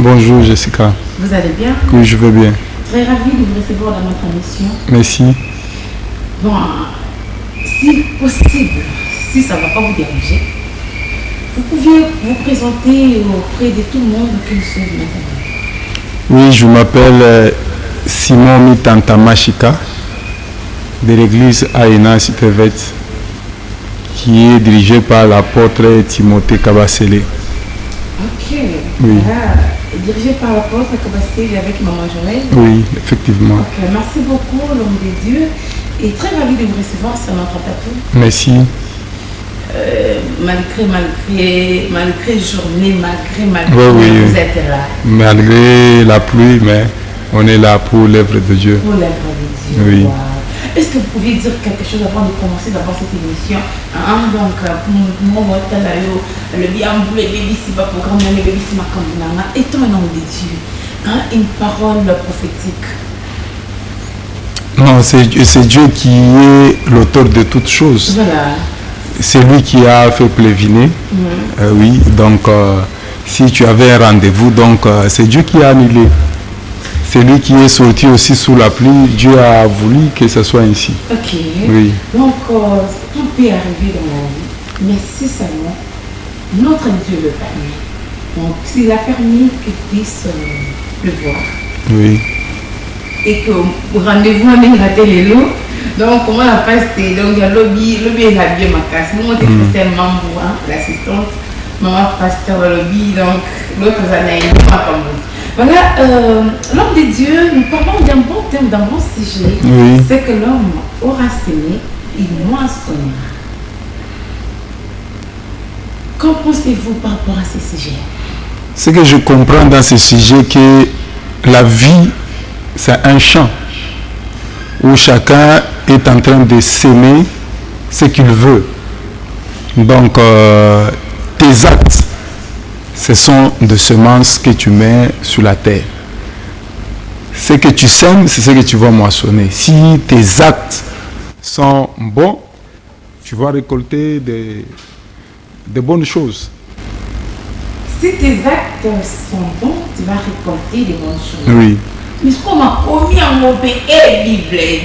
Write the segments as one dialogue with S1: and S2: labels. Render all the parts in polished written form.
S1: Bonjour Jessica.
S2: Vous allez bien?
S1: Oui, je vais bien.
S2: Très ravie de vous recevoir dans notre émission.
S1: Merci.
S2: Bon, si possible, si ça ne va pas vous déranger, vous pouviez vous présenter auprès de tout le monde que nous sommes maintenant.
S1: Oui, je m'appelle Simon Mitanta Machika de l'église Aena Citevet, qui est dirigée par l'apôtre Timothée Kabasele.
S2: Ok.
S1: Oui.
S2: Dirigé par l'apôtre Kabasele avec Maman Joël.
S1: Oui, effectivement.
S2: Ok, merci beaucoup, l'homme de Dieu. Et très ravi de vous recevoir sur notre plateau.
S1: Merci.
S2: Malgré journée, malgré
S1: Oui.
S2: vous êtes là.
S1: Malgré la pluie, mais on est là pour l'œuvre de Dieu.
S2: Pour l'œuvre de Dieu.
S1: Oui.
S2: Wow. Est-ce que vous pouviez dire quelque chose avant de commencer d'abord cette émission? Donc, pour moi, le bien, vous le bébé, si pas programme, le bébé, si ma campagne, étant un homme de Dieu, une parole prophétique.
S1: Non, c'est Dieu qui est l'auteur de toutes choses.
S2: Voilà.
S1: C'est lui qui a fait pléviner. Oui, donc si tu avais un rendez-vous, donc c'est Dieu qui a annulé. C'est lui qui est sorti aussi sous la pluie. Dieu a voulu que ce soit ainsi.
S2: Ok.
S1: Oui.
S2: Donc, tout peut arriver dans la vie, mais si seulement notre Dieu le permet. Donc, s'il a permis qu'il puisse le voir.
S1: Oui.
S2: Et que rendez-vous avec la télé, donc comment la passe, donc il y a lobby est habillé ma casse. Moi, je suis Christelle Mambou, l'assistante, maman pasteur de lobby, donc l'autre année, voilà, l'homme de Dieu, nous parlons d'un bon thème, d'un bon sujet.
S1: Oui.
S2: C'est que l'homme aura semé, il moissonnera. Qu'en pensez-vous par rapport à ce sujet?
S1: Ce que je comprends dans ce sujet, que la vie, c'est un champ où chacun est en train de s'aimer ce qu'il veut. Donc, tes actes, ce sont des semences que tu mets sur la terre. Ce que tu sèmes, c'est ce que tu vas moissonner. Si tes actes sont bons, tu vas récolter de bonnes choses.
S2: Si tes actes sont bons, tu vas récolter des bonnes choses.
S1: Oui.
S2: Mais ce qu'on m'a commis en mon pays,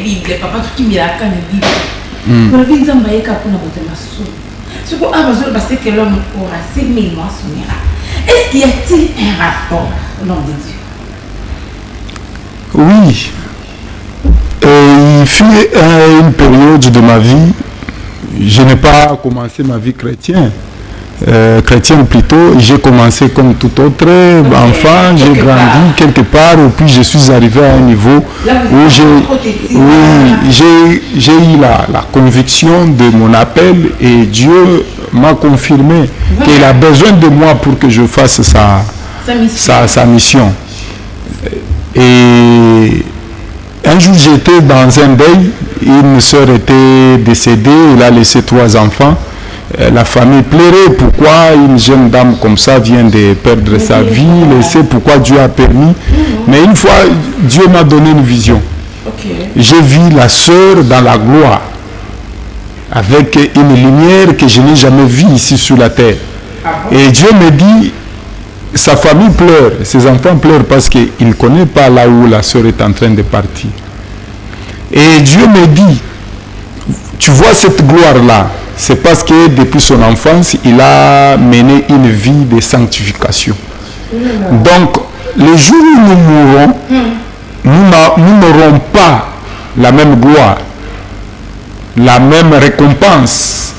S2: Bible, papa, tout qui me l'a quand il dit. Pour le vide, on va y avoir une bonne massou. Ce qu'on a besoin, c'est que l'homme aura semé moi son ira. Est-ce qu'il y a-t-il un rapport, l'homme de Dieu?
S1: Oui. Il fut une période de ma vie, je n'ai pas commencé ma vie chrétienne. Chrétienne plutôt, j'ai commencé comme tout autre enfant, j'ai grandi quelque part et puis je suis arrivé à un niveau où j'ai eu la conviction de mon appel et Dieu m'a confirmé qu'il a besoin de moi pour que je fasse sa mission. Et un jour j'étais dans un deuil, une soeur était décédée, elle a laissé 3 enfants. La famille pleurait pourquoi une jeune dame comme ça vient de perdre sa vie, laisser pourquoi Dieu a permis. Mais une fois, Dieu m'a donné une vision. J'ai vu la sœur dans la gloire, avec une lumière que je n'ai jamais vue ici sur la terre. Et Dieu me dit, sa famille pleure, ses enfants pleurent parce qu'ils ne connaissent pas là où la sœur est en train de partir. Et Dieu me dit, tu vois cette gloire-là, c'est parce que depuis son enfance, il a mené une vie de sanctification. Donc, le jour où nous mourrons, nous n'aurons pas la même gloire, la même récompense.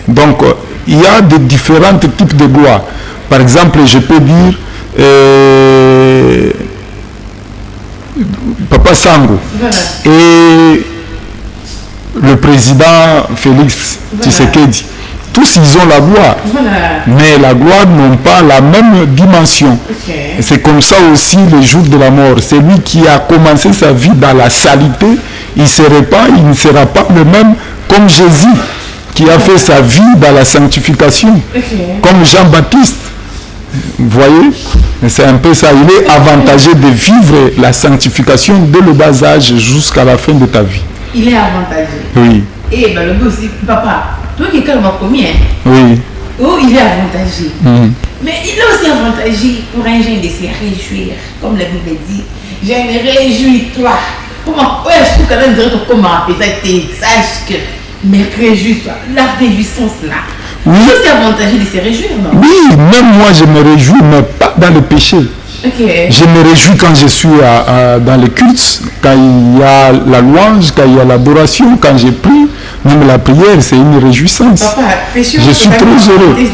S1: Donc, il y a de différents types de gloire. Par exemple, je peux dire Papa Sango et le président Félix Tshisekedi, tous ils ont la gloire, mais la gloire n'ont pas la même dimension. C'est comme ça aussi le jour de la mort. C'est lui qui a commencé sa vie dans la saleté, il ne sera pas le même comme Jésus qui a fait sa vie dans la sanctification, comme Jean-Baptiste. Vous voyez, c'est un peu ça. Il est avantagé de vivre la sanctification dès le bas âge jusqu'à la fin de ta vie.
S2: Il est avantagé.
S1: Oui.
S2: Et ben le but aussi, papa, toi qui es calme commis, hein?
S1: Oui.
S2: Oh, il est avantagé. Mais il est aussi avantagé pour un jeune de se réjouir. Comme la Bible dit, jeune, réjouis-toi. Comment, ouais, je trouve quand même comment peut-être sache que, mais réjouis-toi. La réjouissance là.
S1: Oui.
S2: C'est avantageux de se réjouir, non?
S1: Oui, même moi je me réjouis, mais pas dans le péché.
S2: Okay.
S1: Je me réjouis quand je suis dans les cultes, quand il y a la louange, quand il y a l'adoration, quand je prie. Même la prière, c'est une réjouissance.
S2: Papa, péché,
S1: je suis très heureux.
S2: Oui.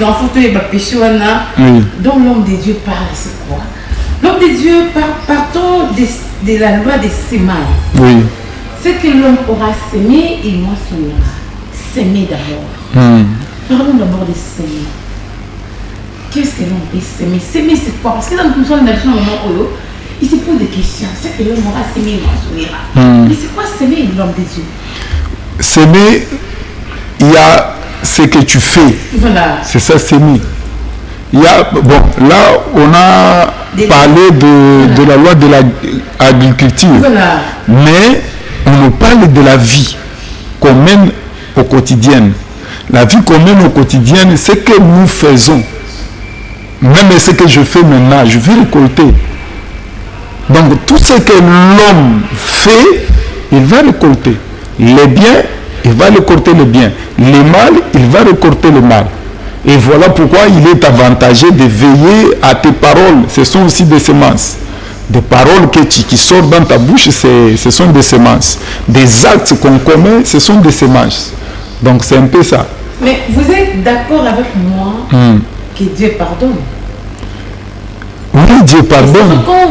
S2: Donc l'homme de Dieu parle, c'est quoi? L'homme de Dieu, partons de la loi des semailles.
S1: Oui.
S2: Ce que l'homme aura semé, il moissonnera. S'aimer d'abord. Parlons d'abord de s'aimer. Qu'est-ce que l'homme peut s'aimer? S'aimer, c'est quoi? Parce que dans le moment où il se pose des questions. Ce que l'homme aura semé, il moissonnera. Mais c'est quoi s'aimer, l'homme de Dieu?
S1: S'aimer, il y a ce que tu fais.
S2: Voilà.
S1: C'est ça, s'aimer. Il y a, bon, là, on a parlé de la loi de l'agriculture.
S2: Voilà.
S1: Mais on nous parle de la vie qu'on mène au quotidien. La vie qu'on mène au quotidien, c'est ce que nous faisons. Même ce que je fais maintenant, je vais récolter. Donc, tout ce que l'homme fait, il va récolter. Les biens, il va récolter les biens. Les mal, il va récolter le mal. Et voilà pourquoi il est avantageux de veiller à tes paroles. Ce sont aussi des semences. Des paroles qui sortent dans ta bouche, ce sont des semences. Des actes qu'on commet, ce sont des semences. Donc c'est un peu ça.
S2: Mais vous êtes d'accord avec moi que Dieu pardonne?
S1: Oui, Dieu pardonne.
S2: Quand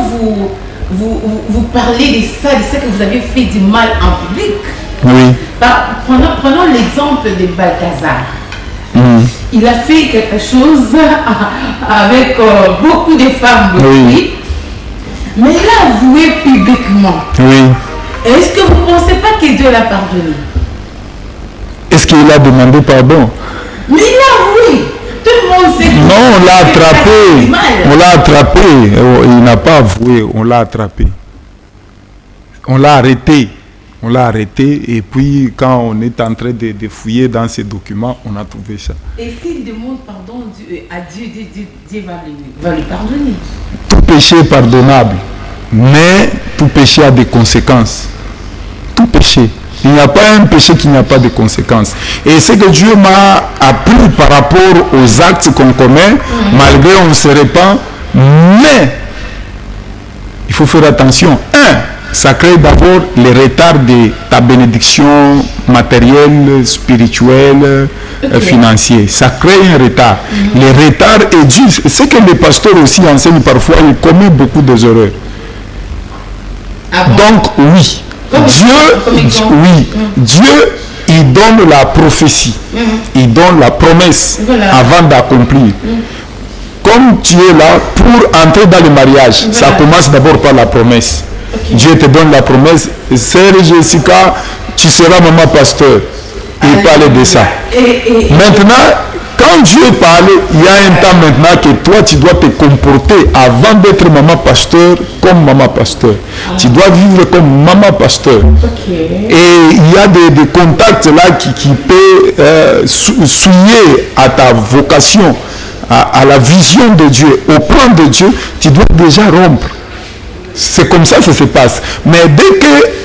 S2: vous parlez de ça, de ce que vous avez fait du mal en public,
S1: oui.
S2: Prenons l'exemple de Balthazar. Il a fait quelque chose avec beaucoup de femmes de lui, mais il a avoué publiquement.
S1: Oui.
S2: Est-ce que vous ne pensez pas que Dieu l'a pardonné?
S1: Est-ce qu'il a demandé pardon?
S2: Mais il a avoué. Tout le monde sait que
S1: non, on l'a attrapé. On l'a attrapé. Il n'a pas avoué, on l'a attrapé. On l'a arrêté. On l'a arrêté et puis quand on est en train de fouiller dans ces documents, on a trouvé ça.
S2: Et s'il demande pardon à Dieu, Dieu va lui pardonner.
S1: Tout péché est pardonnable, mais tout péché a des conséquences. Tout péché. Il n'y a pas un péché qui n'a pas de conséquences. Et ce que Dieu m'a appris par rapport aux actes qu'on commet, malgré on se répand, mais il faut faire attention. Ça crée d'abord le retard de ta bénédiction matérielle, spirituelle, financière. Ça crée un retard. Le retard est dû. C'est que les pasteurs aussi enseignent parfois, ils commettent beaucoup de erreurs. Donc oui, Dieu, il donne la prophétie, il donne la promesse avant d'accomplir. Comme tu es là pour entrer dans le mariage, ça commence d'abord par la promesse. Dieu te donne la promesse. Sœur Jessica, tu seras maman pasteur. Il parlait de ça. Maintenant, quand Dieu parle, il y a un temps maintenant que toi, tu dois te comporter avant d'être maman pasteur comme maman pasteur. Tu dois vivre comme maman pasteur. Et il y a des contacts là qui peuvent souiller à ta vocation, à la vision de Dieu, au plan de Dieu. Tu dois déjà rompre. C'est comme ça que ça se passe. Mais dès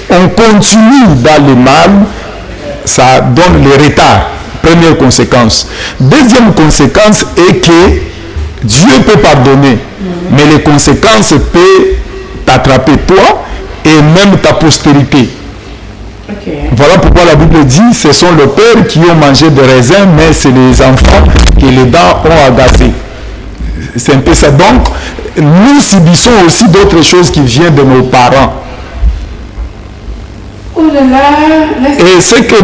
S1: qu'on continue dans le mal, ça donne le retard. Première conséquence. Deuxième conséquence est que Dieu peut pardonner, mais les conséquences peuvent t'attraper toi et même ta postérité. Voilà pourquoi la Bible dit, ce sont les pères qui ont mangé des raisins, mais c'est les enfants que les dents ont agacé. C'est un peu ça. Donc, nous subissons aussi d'autres choses qui viennent de nos parents.
S2: Oh là là,
S1: et ce que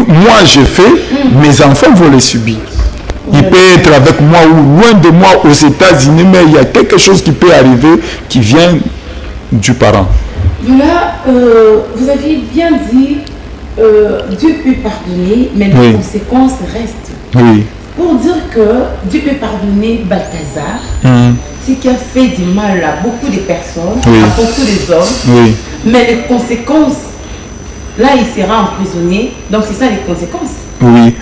S1: moi je fais, mes enfants vont les subir. Il peut être avec moi ou loin de moi aux États-Unis, mais il y a quelque chose qui peut arriver qui vient du parent.
S2: Voilà, vous aviez bien dit, Dieu peut pardonner, mais les conséquences restent.
S1: Oui.
S2: Pour dire que Dieu peut pardonner Balthazar, ce qui a fait du mal à beaucoup de personnes, à beaucoup d'hommes, mais les conséquences, là il sera emprisonné, donc c'est ça les conséquences.
S1: Oui,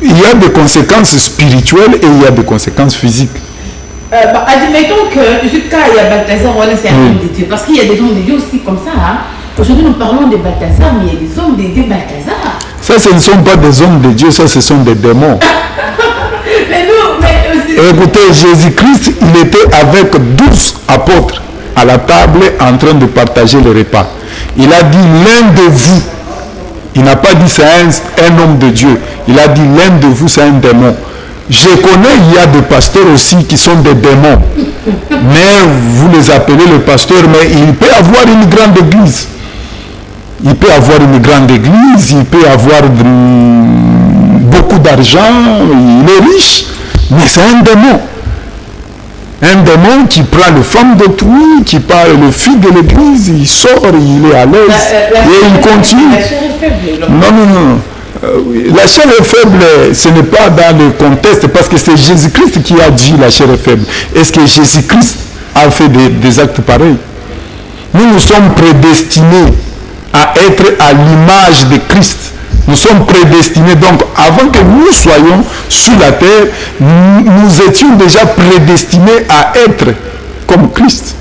S1: Il y a des conséquences spirituelles et il y a des conséquences physiques.
S2: Admettons que jusqu'à il y a Balthazar, voilà, c'est un homme de Dieu. Parce qu'il y a des hommes de Dieu aussi comme ça. Hein. Aujourd'hui, nous parlons de Balthazar, mais il y a des hommes de Dieu Balthazar.
S1: Ça, ce ne sont pas des hommes de Dieu, ça, ce sont des démons.
S2: Mais nous, mais
S1: écoutez, Jésus-Christ, il était avec 12 apôtres à la table en train de partager le repas. Il a dit l'un de vous. Il n'a pas dit c'est un homme de Dieu. Il a dit l'un de vous, c'est un démon. Je connais, il y a des pasteurs aussi qui sont des démons. Mais vous les appelez le pasteur, mais il peut avoir une grande église. Il peut avoir une grande église, il peut avoir beaucoup d'argent, il est riche, mais c'est un démon. Un démon qui prend les femmes d'autrui, qui parle le fils de l'église, il sort, il est à l'aise, et il continue.
S2: La chair est faible.
S1: Non. La chair est faible, ce n'est pas dans le contexte, parce que c'est Jésus-Christ qui a dit la chair est faible. Est-ce que Jésus-Christ a fait des actes pareils? Nous sommes prédestinés à être à l'image de Christ. Nous sommes prédestinés, donc avant que nous soyons sur la terre, nous étions déjà prédestinés à être comme Christ.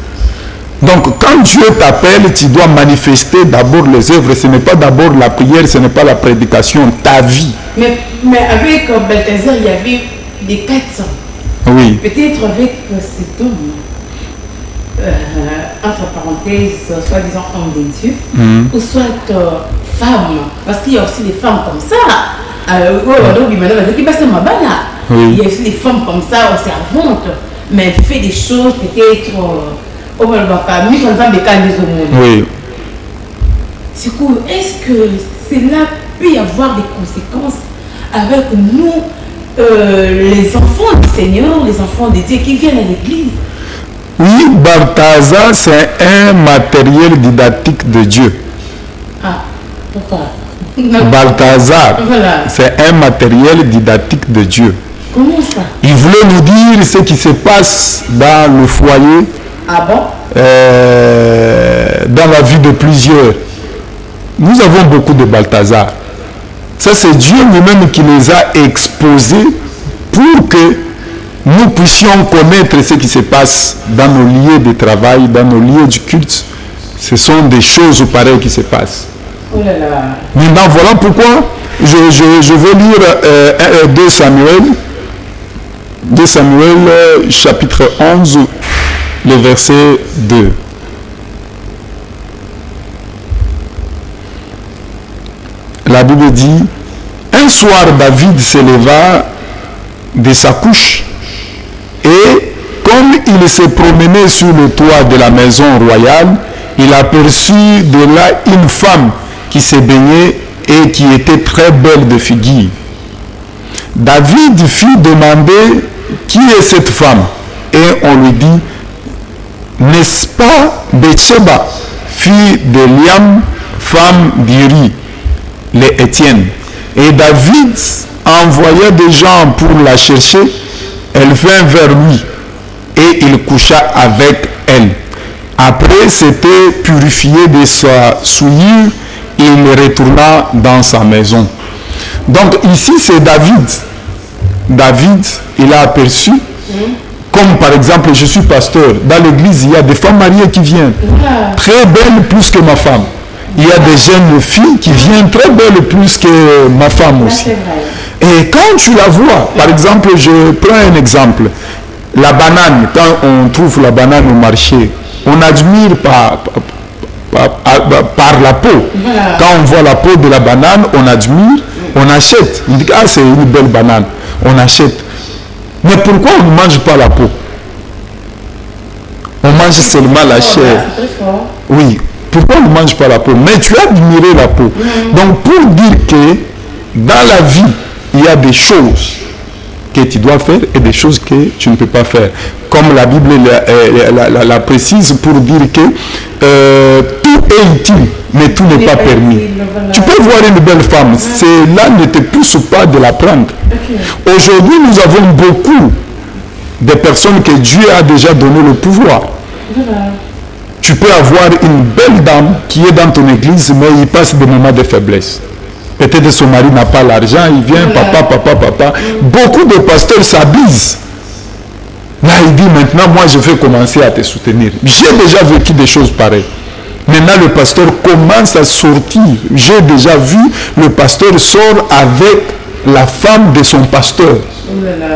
S1: Donc quand Dieu t'appelle, tu dois manifester d'abord les œuvres. Ce n'est pas d'abord la prière, ce n'est pas la prédication, ta vie.
S2: Mais avec Balthazar, il y avait des 400.
S1: Oui.
S2: Peut-être avec cet homme, entre parenthèses, soi-disant homme de Dieu, ou soit femme, parce qu'il y a aussi des femmes comme ça.
S1: Oui.
S2: Il y a aussi des femmes comme ça, servantes, mais elle fait des choses peut-être.
S1: Oui.
S2: Du coup, est-ce que cela peut y avoir des conséquences avec nous, les enfants du Seigneur, les enfants de Dieu qui viennent à l'église?
S1: Oui, Balthazar, c'est un matériel didactique de Dieu.
S2: Ah, pourquoi?
S1: Balthazar,
S2: voilà.
S1: C'est un matériel didactique de Dieu.
S2: Comment ça?
S1: Il voulait nous dire ce qui se passe dans le foyer.
S2: Ah bon?
S1: Dans la vie de plusieurs. Nous avons beaucoup de Balthazar. Ça, c'est Dieu lui-même qui les a exposés pour que nous puissions connaître ce qui se passe dans nos lieux de travail, dans nos lieux du culte. Ce sont des choses pareilles qui se passent.
S2: Oh là là.
S1: Maintenant, voilà pourquoi je veux lire 2 Samuel. 2 Samuel, chapitre 11, le verset 2. La Bible dit, un soir David s'éleva de sa couche et comme il se promenait sur le toit de la maison royale, il aperçut de là une femme qui se baignait et qui était très belle de figure. David fit demander qui est cette femme et on lui dit, n'est-ce pas Bathsheba, fille de Liam, femme d'Uri, les Étienne? Et David envoya des gens pour la chercher. Elle vint vers lui et il coucha avec elle. Après s'était purifié de sa souillure, il retourna dans sa maison. Donc ici c'est David. David, il a aperçu, comme par exemple je suis pasteur, dans l'église il y a des femmes mariées qui viennent, très belles plus que ma femme. Il y a des jeunes filles qui viennent très belles plus que ma femme aussi. Et quand tu la vois, par exemple, je prends un exemple, la banane, quand on trouve la banane au marché, on admire par la peau. Voilà. Quand on voit la peau de la banane, on admire, on achète. On dit, ah c'est une belle banane, on achète. Mais pourquoi on ne mange pas la peau? On mange seulement la chair. Oui. Pourquoi on ne mange pas la peau? Mais tu as admiré la peau. Donc pour dire que dans la vie, il y a des choses que tu dois faire et des choses que tu ne peux pas faire. Comme la Bible la précise pour dire que tout est utile, mais tout n'est pas permis. Tu peux voir une belle femme, cela ne te pousse pas de la prendre. Aujourd'hui, nous avons beaucoup de personnes que Dieu a déjà donné le pouvoir. Tu peux avoir une belle dame qui est dans ton église, mais il passe des moments de faiblesse. Peut-être son mari n'a pas l'argent, il vient, papa. Beaucoup de pasteurs s'abusent. Là, il dit maintenant, moi, je vais commencer à te soutenir. J'ai déjà vécu des choses pareilles. Maintenant, le pasteur commence à sortir. J'ai déjà vu le pasteur sort avec la femme de son pasteur.
S2: Oh là là,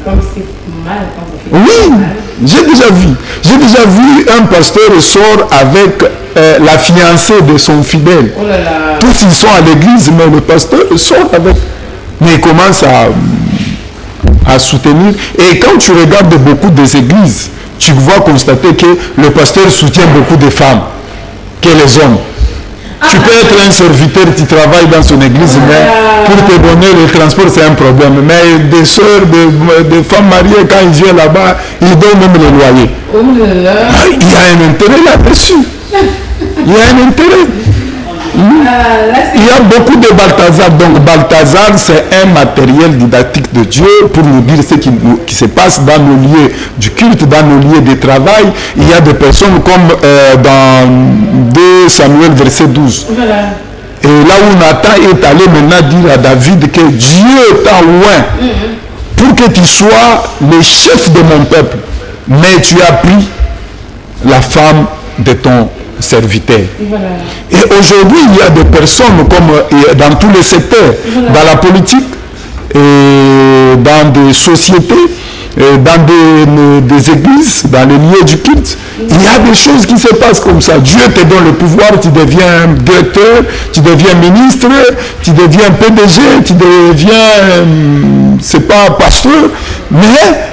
S2: comme c'est mal.
S1: Oui, j'ai déjà vu. J'ai déjà vu un pasteur sort avec la fiancée de son fidèle.
S2: Oh là là.
S1: Tous ils sont à l'église, mais le pasteur sort avec. Mais il commence à soutenir. Et quand tu regardes beaucoup des églises, tu vas constater que le pasteur soutient beaucoup de femmes que les hommes. Tu peux être un serviteur, tu travailles dans son église, mais pour te donner le transport, c'est un problème. Mais des soeurs, des femmes mariées, quand ils viennent là-bas, ils donnent même le loyer.
S2: Oh là là.
S1: Il y a un intérêt là-dessus. Il y a un intérêt. Il y a beaucoup de Balthazar. Donc Balthazar, c'est un matériel didactique de Dieu pour nous dire ce qui se passe dans nos lieux du culte, dans nos lieux de travail. Il y a des personnes comme dans 2 Samuel verset 12.
S2: Voilà.
S1: Et là où Nathan est allé maintenant dire à David que Dieu t'a loin pour que tu sois le chef de mon peuple. Mais tu as pris la femme de ton serviteur.
S2: Voilà.
S1: Et aujourd'hui, il y a des personnes comme dans tous les secteurs, dans la politique, et dans des sociétés, dans des églises, dans les lieux du culte. Il y a des choses qui se passent comme ça. Dieu te donne le pouvoir, tu deviens directeur, tu deviens ministre, tu deviens PDG, tu deviens, c'est pas pasteur, mais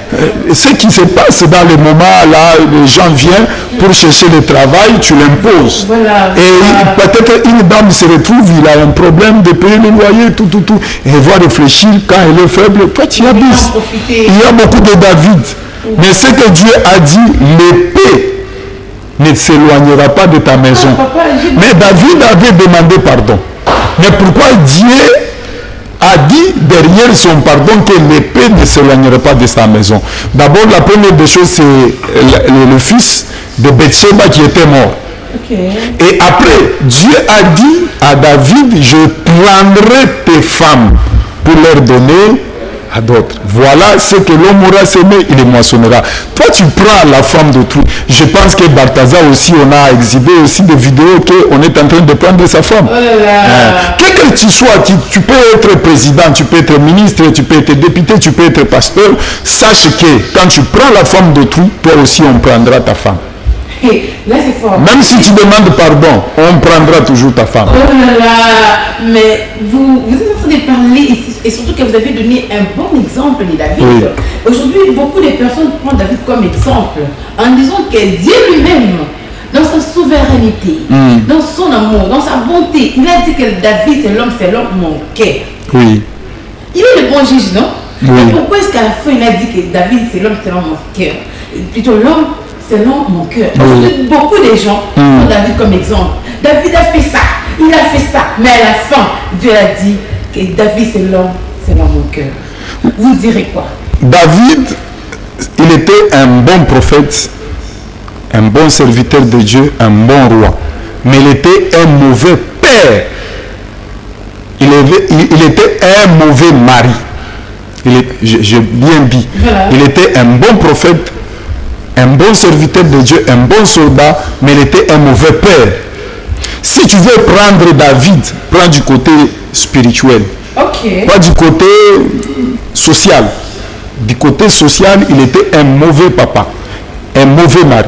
S1: ce qui se passe dans les moments là, les gens viennent pour chercher le travail, tu l'imposes.
S2: Voilà.
S1: Et peut-être une dame se retrouve, il a un problème de payer le loyer, tout. Et elle va réfléchir quand elle est faible, toi tu abuses. Il y a beaucoup de David. Mais ce que Dieu a dit, l'épée ne s'éloignera pas de ta maison. Mais David avait demandé pardon. Mais pourquoi Dieu a dit derrière son pardon que l'épée ne s'éloignerait pas de sa maison? D'abord, la première des choses, c'est le fils de Bathsheba qui était mort.
S2: Okay.
S1: Et après, Dieu a dit à David, je prendrai tes femmes pour leur donner à d'autres. Voilà ce que l'homme aura semé, il les moissonnera. Toi, tu prends la femme d'autrui. Je pense que Balthazar aussi, on a exhibé aussi des vidéos qu'on est en train de prendre sa femme. Quel que tu sois, tu peux être président, tu peux être ministre, tu peux être député, tu peux être pasteur. Sache que quand tu prends la femme d'autrui, toi aussi, on prendra ta femme.
S2: Là, c'est fort.
S1: Même si tu demandes pardon, on prendra toujours ta femme.
S2: Oh là là, mais vous êtes en train de parler, et surtout que vous avez donné un bon exemple de David. Oui. Aujourd'hui, beaucoup de personnes prennent David comme exemple, en disant que Dieu lui-même, dans sa souveraineté, dans son amour, dans sa bonté, il a dit que David, c'est l'homme mon cœur.
S1: Oui.
S2: Il est le bon juge, non?
S1: Oui.
S2: Mais pourquoi est-ce qu'à la fin, il a dit que David, c'est l'homme mon cœur? Plutôt l'homme, selon mon cœur. Oui. Beaucoup de gens prennent David comme exemple. David a fait ça, il a fait ça. Mais à la fin, Dieu a dit que David, c'est l'homme selon mon cœur. Vous direz quoi? David,
S1: il était un bon prophète, un bon serviteur de Dieu, un bon roi. Mais il était un mauvais père. Il était un mauvais mari. J'ai bien dit. Voilà. Il était un bon prophète, un bon serviteur de Dieu, un bon soldat, mais il était un mauvais père. Si tu veux prendre David, prends du côté spirituel, pas du côté social. Du côté social, il était un mauvais papa, un mauvais mari.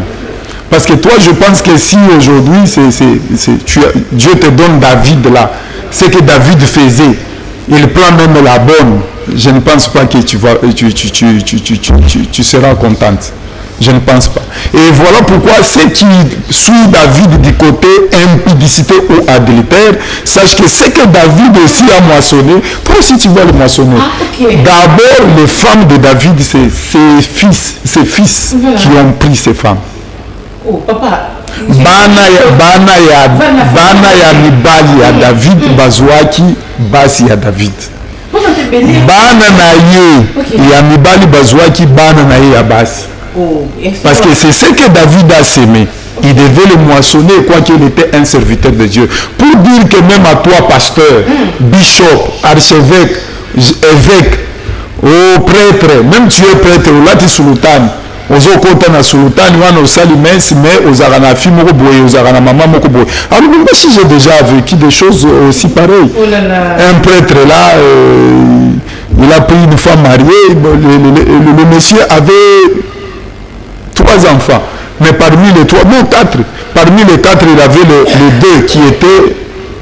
S1: Parce que toi, je pense que si aujourd'hui, Dieu te donne David là, ce que David faisait, il prend même la bonne, je ne pense pas que tu seras contente. Je ne pense pas. Et voilà pourquoi ceux qui suivent David du côté impudicité ou adultère, sache que ce que David aussi a moissonné, toi aussi tu vas le moissonner. D'abord, les femmes de David, c'est ses fils qui ont pris ces femmes.
S2: Oh, papa.
S1: Bana ya mibali ya David bazwaki basi ya David. Bana na ye ya mibali bazwaki bana na ye ya basi. Parce que c'est ce que David a semé. Il devait le moissonner, quoi qu'il était un serviteur de Dieu. Pour dire que même à toi, pasteur, bishop, archevêque, évêque, oh, prêtre, même tu es prêtre, là tu es sultan. Ozokota na sultan, wana osali messe, mais ozara fille moko boye, ozara maman moko boye. Alors moi si j'ai déjà vécu des choses aussi pareilles.
S2: Oh là là.
S1: Un prêtre là, il a pris une femme mariée, le monsieur avait 3 enfants. Mais parmi les 3, non 4, parmi les 4, il avait les 2 qui étaient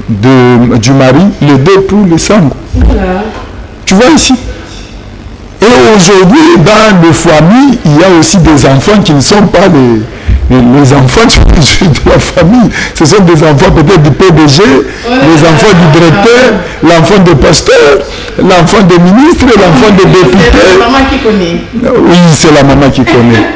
S1: du mari, les 2 pour les sangs.
S2: Voilà.
S1: Tu vois ici. Et aujourd'hui, dans les familles, il y a aussi des enfants qui ne sont pas les enfants de la famille. Ce sont des enfants peut-être du PDG, les enfants du directeur, l'enfant du pasteur, l'enfant des ministres, l'enfant des députés.
S2: C'est la maman qui connaît.
S1: Oui, c'est la maman qui connaît.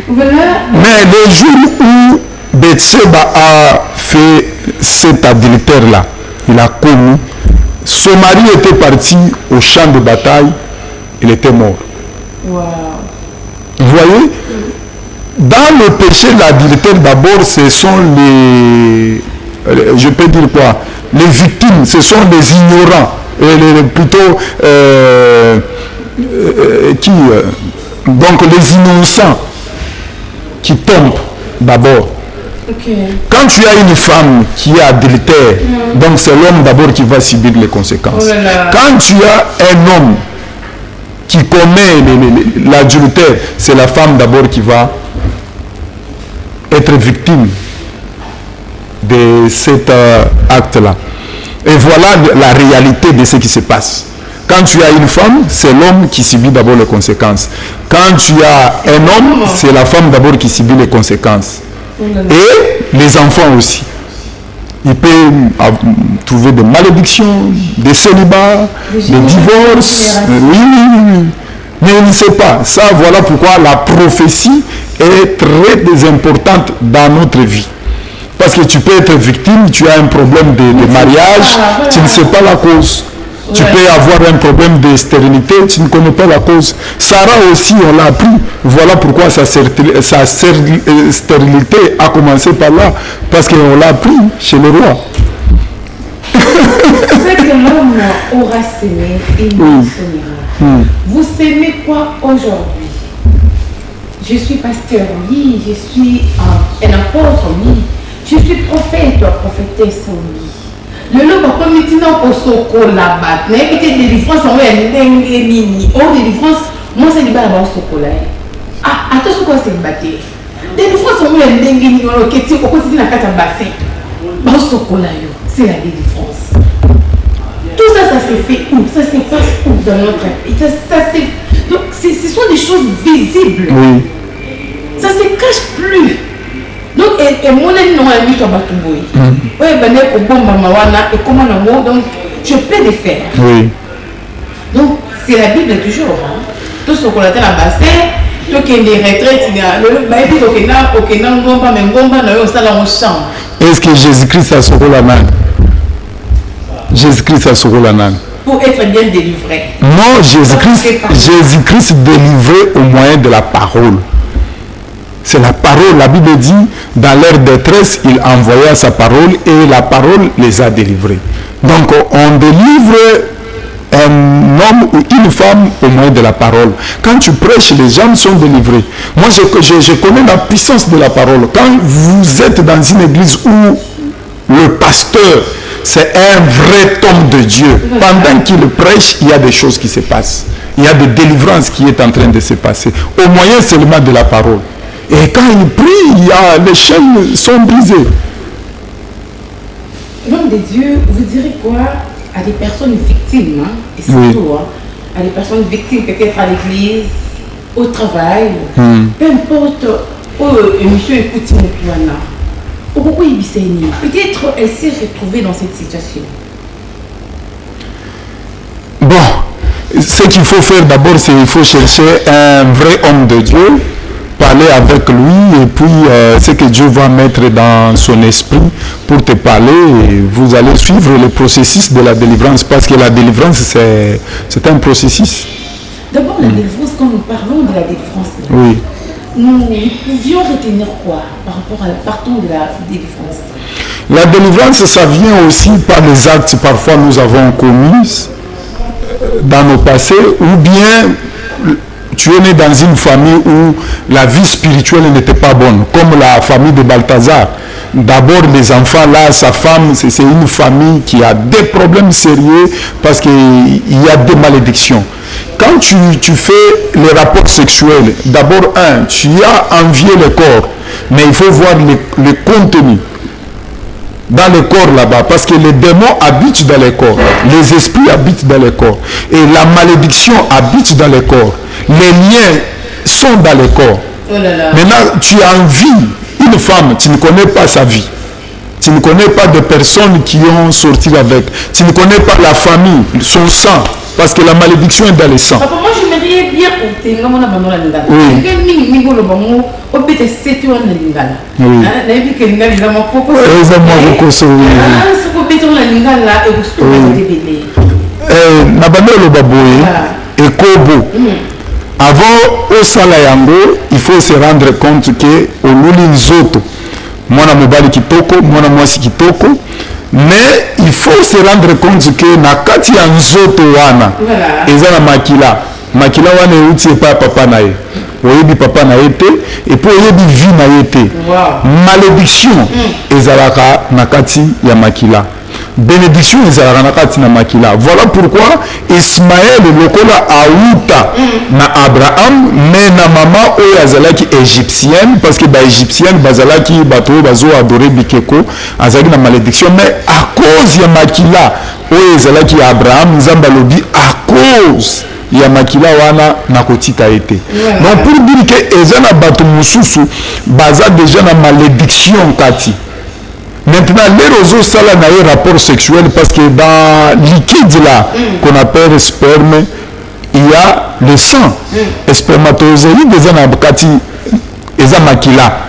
S2: Voilà.
S1: Mais le jour où Bethsheba a fait cet adultère-là, il a connu, son mari était parti au champ de bataille, il était mort.
S2: Wow.
S1: Vous voyez, dans le péché de l'adultère, d'abord, ce sont je peux dire quoi, les victimes, ce sont les ignorants, plutôt donc les innocents qui tombent d'abord.
S2: Okay.
S1: Quand tu as une femme qui est adultère, donc c'est l'homme d'abord qui va subir les conséquences.
S2: Oh là là.
S1: Quand tu as un homme qui commet l'adultère, c'est la femme d'abord qui va être victime de cet acte-là. Et voilà la réalité de ce qui se passe. Quand tu as une femme, c'est l'homme qui subit d'abord les conséquences. Quand tu as un homme, c'est la femme d'abord qui subit les conséquences. Et les enfants aussi. Il peut trouver des malédictions, des célibats, des divorces. Oui. Mais il ne sait pas. Ça, voilà pourquoi la prophétie est très importante dans notre vie. Parce que tu peux être victime, tu as un problème de mariage, tu ne sais pas la cause. Tu peux avoir un problème de stérilité, tu ne connais pas la cause. Sarah aussi, on l'a appris. Voilà pourquoi sa stérilité a commencé par là. Parce qu'on l'a appris chez le roi.
S2: C'est que l'homme aura sémé et il moissonnera. Vous s'aimez quoi aujourd'hui? Je suis pasteur, oui. Je suis un apôtre, oui. Je suis prophète, prophétesse, oui. Le lot va comme il au soko là-bas. Mais il y a des délivrance en mini. Oh, délivrance, moi c'est libre là-bas au soko là. Ah, attends, c'est quoi c'est battu? Délivrance en mini, on est au quotidien à 4 bassins. Au soko là, c'est la délivrance. Tout ça, ça se fait où? Ça se passe où dans notre pays? Donc, ce sont des choses visibles.
S1: Oui.
S2: Ça ne se cache plus. Donc, et mon ami n'a mis sur Batouboui. Oui, et comment donc, je peux le faire.
S1: Oui.
S2: Donc, c'est la Bible toujours. Tout ce qu'on a dans la bassin, tout ce qui est des retraites,
S1: est-ce que Jésus-Christ a ce rôle là? Jésus-Christ a ce rôle là.
S2: Pour être bien délivré.
S1: Non, Jésus-Christ délivré au moyen de la parole. C'est la parole. La Bible dit, dans leur détresse, il envoya sa parole et la parole les a délivrés. Donc, on délivre un homme ou une femme au moyen de la parole. Quand tu prêches, les gens sont délivrés. Moi, je connais la puissance de la parole. Quand vous êtes dans une église où le pasteur, c'est un vrai homme de Dieu, pendant qu'il prêche, il y a des choses qui se passent. Il y a des délivrances qui est en train de se passer. Au moyen seulement de la parole. Et quand il prie, les chaînes sont brisées.
S2: L'homme de Dieu, vous direz quoi à des personnes victimes, et surtout à des personnes victimes peut-être à l'église, au travail, peu importe où monsieur écoute Moukouana, ou pourquoi il peut-être elle s'est retrouvée dans cette situation.
S1: Bon, ce qu'il faut faire d'abord, c'est qu'il faut chercher un vrai homme de Dieu, parler avec lui et puis ce que Dieu va mettre dans son esprit pour te parler, et vous allez suivre le processus de la délivrance, parce que la délivrance c'est un processus.
S2: D'abord la délivrance, quand nous parlons de la délivrance,
S1: oui.
S2: nous pouvions retenir quoi par rapport à la partant de la délivrance?
S1: La délivrance, ça vient aussi par les actes parfois nous avons commis dans nos passés, ou bien tu es né dans une famille où la vie spirituelle n'était pas bonne, comme la famille de Balthazar. D'abord, les enfants, là, sa femme, c'est une famille qui a des problèmes sérieux parce qu'il y a des malédictions. Quand tu fais les rapports sexuels, d'abord, tu as envié le corps, mais il faut voir le contenu dans le corps là-bas, parce que les démons habitent dans le corps, les esprits habitent dans le corps, et la malédiction habite dans le corps, les liens sont dans le corps.
S2: Oh là là.
S1: Maintenant, tu envies une femme, tu ne connais pas sa vie, tu ne connais pas de personnes qui ont sorti avec, tu ne connais pas la famille, son sang, parce que la malédiction est dans le sang.
S2: Papa, moi je m'aimerais bien porter la lingala.
S1: Oui. Avant osala yango, il faut se rendre compte que oluli nzoto mwana mobali kitoko, mwana mwasi kitoko, mais il faut se rendre compte que na kati ya nzoto wana eza na makila wana euti epa papa na ye, oyebi papa na ye te, et puis oyebi vie na ye te. Malédiction ezalaka na kati ya makila, bénédiction ezalaka na kati na makila. Voilà pourquoi Ismaël lokola auta na Abraham, mais na mama oyo azalaki égyptienne, parce que ba égyptienne bazalaki bato bazo adorer bikeko, azalaki na malédiction, mais à cause ya makila oyo ezalaki ya Abraham, nzamba lobi à cause ya makila wana nakotika ete. Donc pour dire que ezana bato mususu baza déjà na malédiction kati. Maintenant, les réseaux ça là n'a rapport sexuel parce que dans liquide là qu'on appelle sperme, il y a le sang. Spermatozoïde des anabkati eza makila.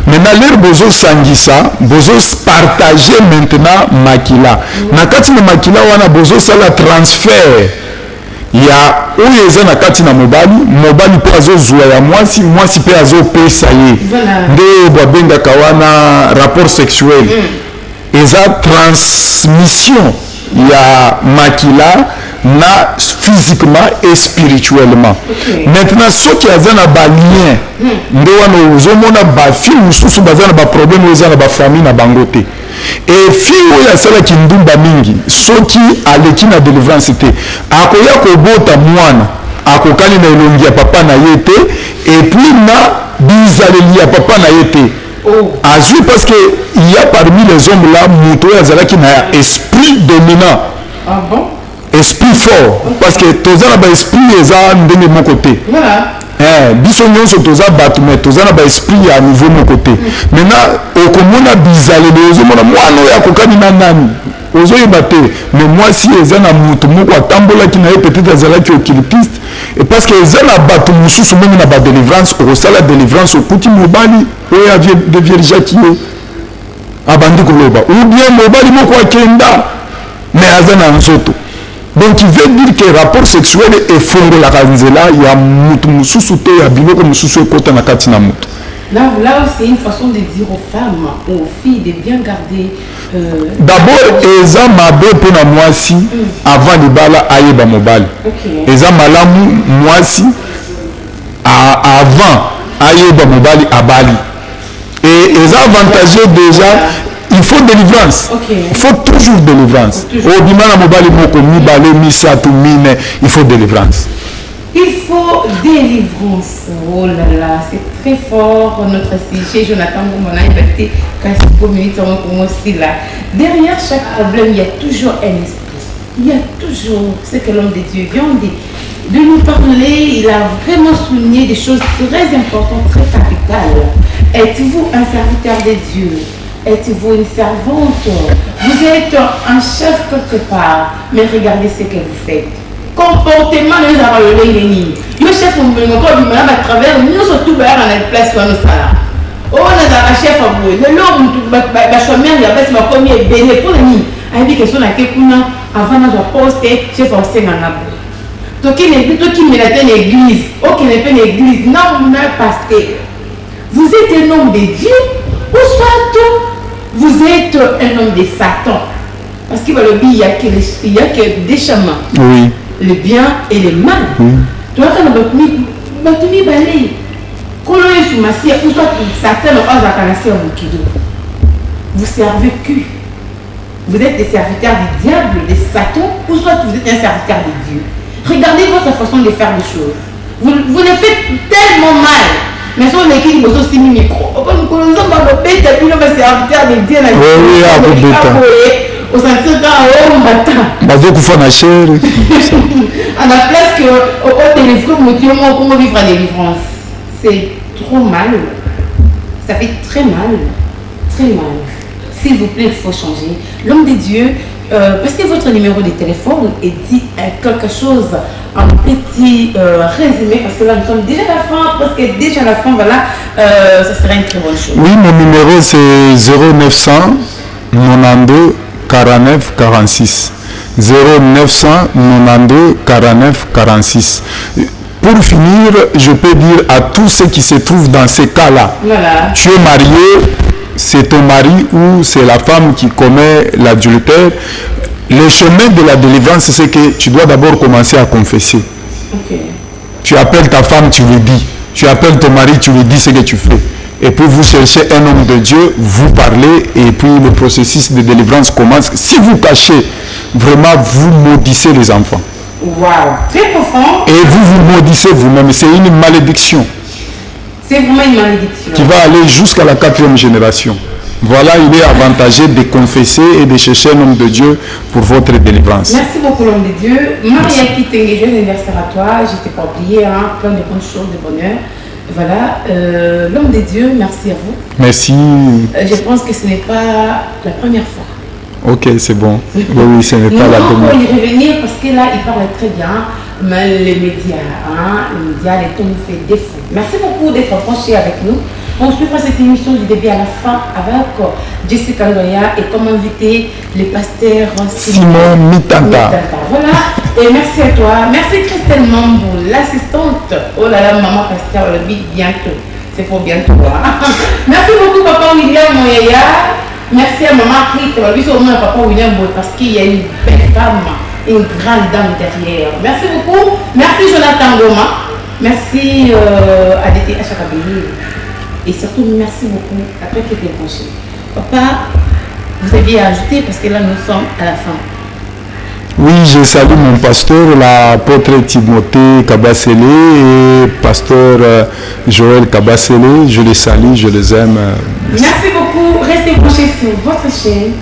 S1: Maintenant, les besoins sangisa, besoin partager maintenant makila. Nakati na makila wana besoin ça la transfert. Il y a où ils ont nakati na mobali po azo zuwa ya mwasi pe azo pesa ye nde babenga kawana rapport sexuel eza transmission ya makila na physiquement et spirituellement. Maintenant ce qui a na ba lien nde wana ozomona ba fi mususu bazana ba problème eza na ba famille na bangote. Et fille oyo asalaki ndumba mingi soki aleki na délivrance te akoya kobota mwana akokani na elongi ya papa na ye te, et puis na bizaleli ya papa na ye te azwi, parce que il y a parmi les hommes là moto oyo azalaki na esprit dominant.
S2: Ah bon?
S1: Esprit fort, parce que toza na ba esprit eza ndenge moko te. Biso nyonso toza bato mais toza na ba esprit ya niveau moko te. Maintenant okomona bizaleli ozomona mwana oyo akokani na nani ozoyeba te, mais mwasi eza na moto moko atambolaki na ye peut-être azalaki occultiste, et parce que eza na bato mosusu meme na ba délivrance okosala délivrance okuti mobali oyo avie de viergeaki ye abandi koloba, ou bien mobali moko akenda mais aza na nzoto. Donc il veut dire que rapport sexuel est fondé la kanzela ya mutu mususu te ya biloko mususu ekota na kati na mutu.
S2: Là c'est une façon de dire aux femmes, aux filles de bien garder.
S1: D'abord, eza mabe pour na mwasi avant libala ayeba mobali. Eza malamu mwasi avant ayeba mobali abali. Et eza avantageux déjà. Il faut délivrance. Il faut toujours délivrance. Obimana mobali moko mibale misatu mine, il faut délivrance.
S2: Il faut délivrance. Oh là là, c'est très fort notre sujet. Jonathan Goumana, il va être cassé pour minutes aussi là. Derrière chaque problème, il y a toujours un esprit. Il y a toujours ce que l'homme de Dieu vient de nous parler. Il a vraiment souligné des choses très importantes, très capitales. Êtes-vous un serviteur de Dieu? Êtes-vous une servante? Vous êtes un chef quelque part, mais regardez ce que vous faites. Comportement de le chef à travers nous surtout dans la place où nous sommes. Oh, on a un chef à vous. Le long, il y a pas de premier béné pour nous. Il dit que son avant de poster chef au Sénat. Donc il n'est plutôt qui me l'a l'église. Ok, n'est pas l'église. Non, on a pasteur. vous êtes un homme de Dieu ou soit vous êtes un homme de Satan. Parce qu'il il n'y a que des chemins.
S1: Oui.
S2: Le bien et le mal.
S1: Oui.
S2: Tu vois, quand on va balayer. Quand on est sur ma scie, ou soit Satan n'a pas à vous servez qui? Vous êtes des serviteurs du diable, de Satan, ou soit vous êtes un serviteur de Dieu. Regardez votre façon de faire les choses. Vous le faites tellement mal. Mais si on écrit aussi micro, on nous a pas et puis on va serviteur de Dieu.
S1: Oui, à vous
S2: au sentir qu'en haut matin. À la place que au téléphone, comment vivre la délivrance. C'est trop mal. Ça fait très mal. Très mal. S'il vous plaît, il faut changer. L'homme de Dieu, parce que votre numéro de téléphone est dit quelque chose en petit résumé, parce que là nous sommes déjà à la fin, parce que déjà à la fin, voilà, ça serait une très bonne chose.
S1: Oui, mon numéro c'est 0900 92 49 46. 0992 49 46. Pour finir, je peux dire à tous ceux qui se trouvent dans ces cas-là,
S2: voilà.
S1: Tu es marié, c'est ton mari ou c'est la femme qui commet l'adultère. Le chemin de la délivrance, c'est que tu dois d'abord commencer à confesser.
S2: Okay.
S1: Tu appelles ta femme, tu lui dis. Tu appelles ton mari, tu lui dis ce que tu fais. Et puis vous cherchez un homme de Dieu, vous parlez et puis le processus de délivrance commence. Si vous cachez, vraiment vous maudissez les enfants.
S2: Wow, très profond.
S1: Et vous maudissez vous-même. C'est une malédiction.
S2: C'est vraiment une malédiction.
S1: Qui va aller jusqu'à la 4e génération. Voilà, il est avantagé de confesser et de chercher un homme de Dieu pour votre délivrance.
S2: Merci beaucoup, l'homme de Dieu. Maria Kitenge, joyeux anniversaire à toi. Je ne t'ai pas oublié, hein, plein de bonnes choses, de bonheur. Voilà, l'homme de Dieu, merci à vous.
S1: Merci.
S2: Je pense que ce n'est pas la première fois.
S1: Ok, c'est bon. Oui, ce n'est pas la première fois.
S2: On va y revenir parce que là, il parle très bien. Mais les médias, les temps nous fait défaut. Merci beaucoup d'être branché avec nous. On suivra cette émission du début à la fin avec Jessica Ndoya et comme invité le pasteur
S1: Simon Mitanta.
S2: Voilà, et merci à toi. Merci Christelle Mambou, l'assistante. Oh là là, maman pasteur, le big bientôt. C'est pour bientôt. Merci beaucoup, papa William Moyaya. Merci à maman Crit. On va au moins papa William parce qu'il y a une belle femme. Une grande dame derrière. Merci beaucoup. Merci Jonathan Goma. Merci à DT Achakabili. Et surtout, merci beaucoup à toi qui étais branché. Papa, vous aviez ajouté parce que là, nous sommes à la fin.
S1: Oui, je salue mon pasteur, l'apôtre Timothée Kabasele et pasteur Joël Kabasele. Je les salue, je les aime.
S2: Merci beaucoup. Restez branchés sur votre chaîne.